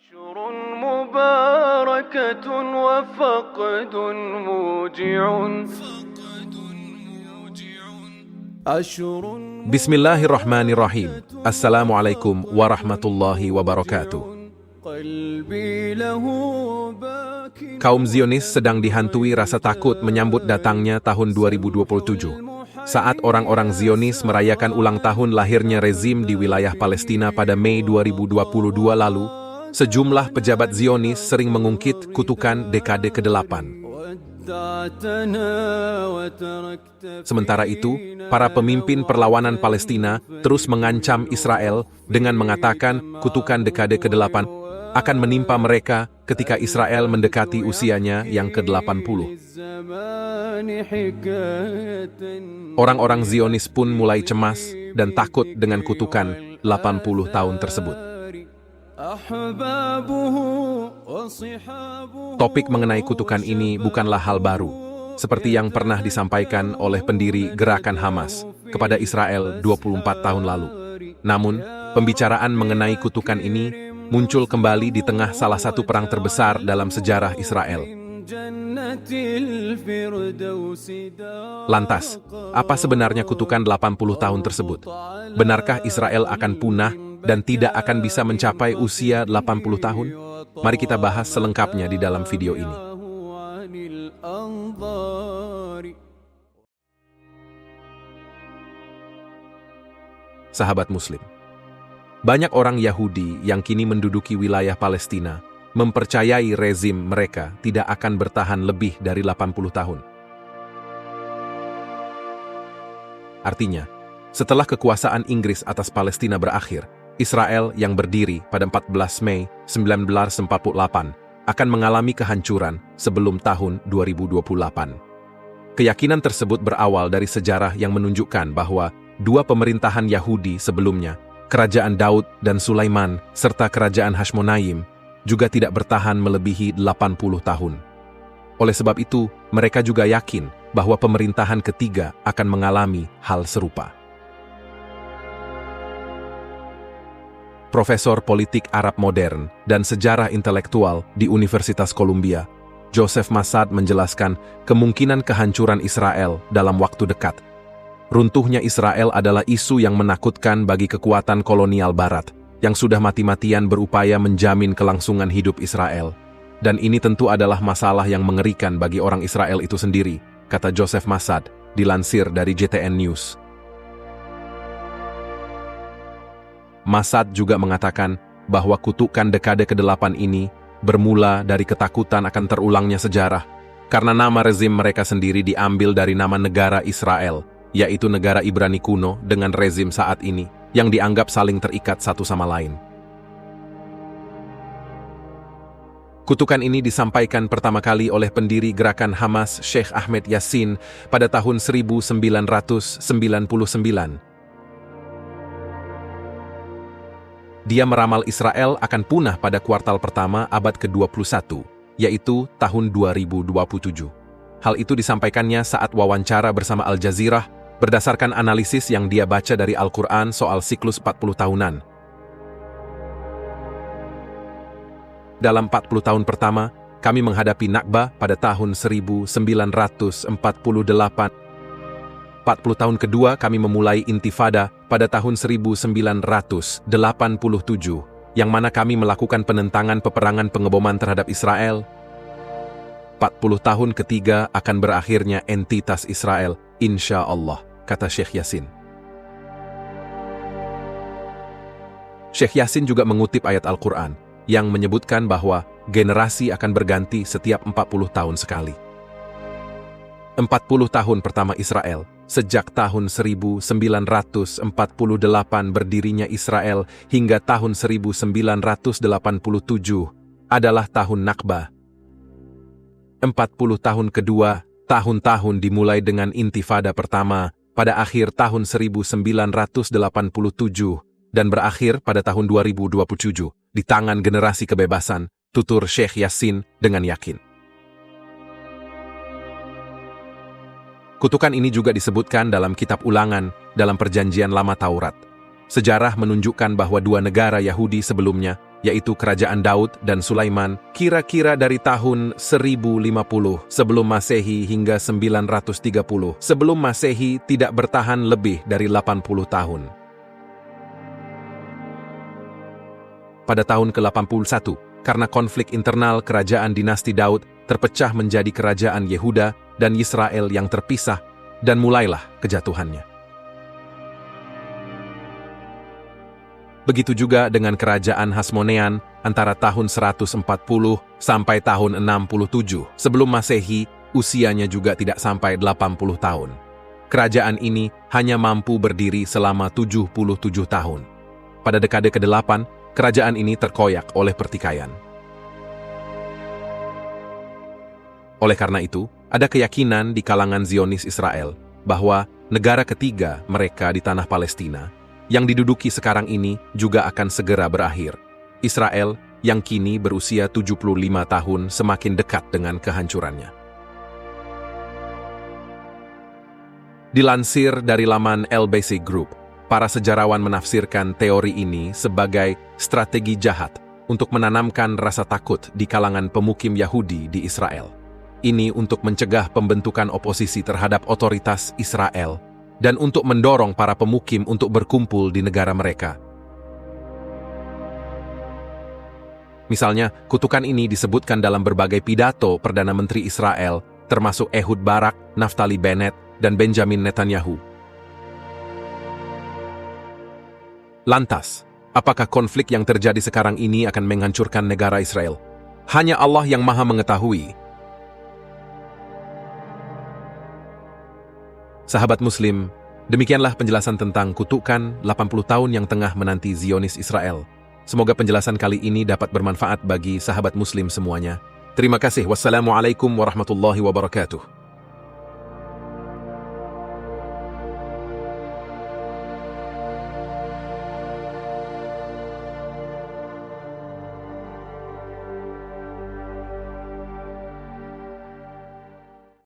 أشهر مباركة وفقد موجع أشهر Bismillahirrahmanirrahim. Assalamualaikum warahmatullahi wabarakatuh. قلبي له باكٍ Kaum Zionis sedang dihantui rasa takut menyambut datangnya tahun 2027. Saat orang-orang Zionis merayakan ulang tahun lahirnya rezim di wilayah Palestina pada Mei 2022 lalu, sejumlah pejabat Zionis sering mengungkit kutukan dekade ke-8. ودعتنا وتركت Sementara itu, para pemimpin perlawanan Palestina terus mengancam Israel dengan mengatakan kutukan dekade ke-8 akan menimpa mereka ketika Israel mendekati usianya yang ke-80. الزمان حكاية Orang-orang Zionis pun mulai cemas dan takut dengan kutukan 80 tahun tersebut. أحبابه وصحابه Topik mengenai kutukan ini bukanlah hal baru, seperti yang pernah disampaikan oleh pendiri gerakan Hamas kepada Israel 24 tahun lalu. Namun, pembicaraan mengenai kutukan ini muncul kembali di tengah salah satu perang terbesar dalam sejarah Israel. جنة الفردوس دار Lantas, apa sebenarnya kutukan 80 tahun tersebut? Benarkah Israel akan punah dan tidak akan bisa mencapai usia 80 tahun? Mari kita bahas selengkapnya di dalam video ini. عن الأنظار Sahabat Muslim, banyak orang Yahudi yang kini menduduki wilayah Palestina mempercayai rezim mereka tidak akan bertahan lebih dari 80 tahun. Artinya, setelah kekuasaan Inggris atas Palestina berakhir, Israel yang berdiri pada 14 Mei 1948 akan mengalami kehancuran sebelum tahun 2028. Keyakinan tersebut berawal dari sejarah yang menunjukkan bahwa dua pemerintahan Yahudi sebelumnya, Kerajaan Daud dan Sulaiman, serta Kerajaan Hashmonaim, juga tidak bertahan melebihi 80 tahun. Oleh sebab itu, mereka juga yakin bahwa pemerintahan ketiga akan mengalami hal serupa. Profesor Politik Arab Modern dan Sejarah Intelektual di Universitas Columbia, Joseph Massad menjelaskan kemungkinan kehancuran Israel dalam waktu dekat. Runtuhnya Israel adalah isu yang menakutkan bagi kekuatan kolonial Barat, yang sudah mati-matian berupaya menjamin kelangsungan hidup Israel. Dan ini tentu adalah masalah yang mengerikan bagi orang Israel itu sendiri, kata Joseph Massad, dilansir dari JTN News. Massad juga mengatakan bahwa kutukan dekade ke-8 ini bermula dari ketakutan akan terulangnya sejarah, karena nama rezim mereka sendiri diambil dari nama negara Israel, yaitu negara Ibrani kuno dengan rezim saat ini, yang dianggap saling terikat satu sama lain. Kutukan ini disampaikan pertama kali oleh pendiri gerakan Hamas Sheikh Ahmed Yassin pada tahun 1999. Dia meramal Israel akan punah pada kuartal pertama abad ke-21, yaitu tahun 2027. Hal itu disampaikannya saat wawancara bersama Al Jazeera berdasarkan analisis yang dia baca dari Al-Quran soal siklus 40 tahunan. Dalam 40 tahun pertama, kami menghadapi Nakba pada tahun 1948. 40 tahun kedua kami memulai Intifada pada tahun 1987, yang mana kami melakukan penentangan peperangan pengeboman terhadap Israel. 40 tahun ketiga akan berakhirnya entitas Israel, insya Allah, kata Sheikh Yassin. Sheikh Yassin juga mengutip ayat Al-Quran yang menyebutkan bahwa generasi akan berganti setiap 40 tahun sekali. 40 tahun pertama Israel, sejak tahun 1948 berdirinya Israel hingga tahun 1987, adalah tahun Nakba. 40 tahun kedua, tahun-tahun dimulai dengan Intifada pertama pada akhir tahun 1987 dan berakhir pada tahun 2027 di tangan generasi kebebasan, tutur Sheikh Yassin dengan yakin. Kutukan ini juga disebutkan dalam kitab Ulangan dalam Perjanjian Lama Taurat. Sejarah menunjukkan bahwa dua negara Yahudi sebelumnya, yaitu Kerajaan Daud dan Sulaiman, kira-kira dari tahun 1050 sebelum Masehi hingga 930 sebelum Masehi, tidak bertahan lebih dari 80 tahun. Pada tahun ke-81, karena konflik internal kerajaan dinasti Daud, terpecah menjadi kerajaan Yehuda dan Yisrael yang terpisah, dan mulailah kejatuhannya. Begitu juga dengan kerajaan Hasmonean antara tahun 140 sampai tahun 67 sebelum Masehi, usianya juga tidak sampai 80 tahun. Kerajaan ini hanya mampu berdiri selama 77 tahun. Pada dekade ke-8, kerajaan ini terkoyak oleh pertikaian. Oleh karena itu, ada keyakinan di kalangan Zionis Israel bahwa negara ketiga mereka di tanah Palestina yang diduduki sekarang ini juga akan segera berakhir. Israel yang kini berusia 75 tahun semakin dekat dengan kehancurannya. Dilansir dari laman LBC Group, para sejarawan menafsirkan teori ini sebagai strategi jahat untuk menanamkan rasa takut di kalangan pemukim Yahudi di Israel. Ini untuk mencegah pembentukan oposisi terhadap otoritas Israel dan untuk mendorong para pemukim untuk berkumpul di negara mereka. Misalnya, kutukan ini disebutkan dalam berbagai pidato Perdana Menteri Israel, termasuk Ehud Barak, Naftali Bennett, dan Benjamin Netanyahu. Lantas, apakah konflik yang terjadi sekarang ini akan menghancurkan negara Israel? Hanya Allah yang Maha mengetahui. Sahabat Muslim, demikianlah penjelasan tentang kutukan 80 tahun yang tengah menanti Zionis Israel. Semoga penjelasan kali ini dapat bermanfaat bagi sahabat Muslim semuanya. Terima kasih. Wassalamualaikum warahmatullahi wabarakatuh.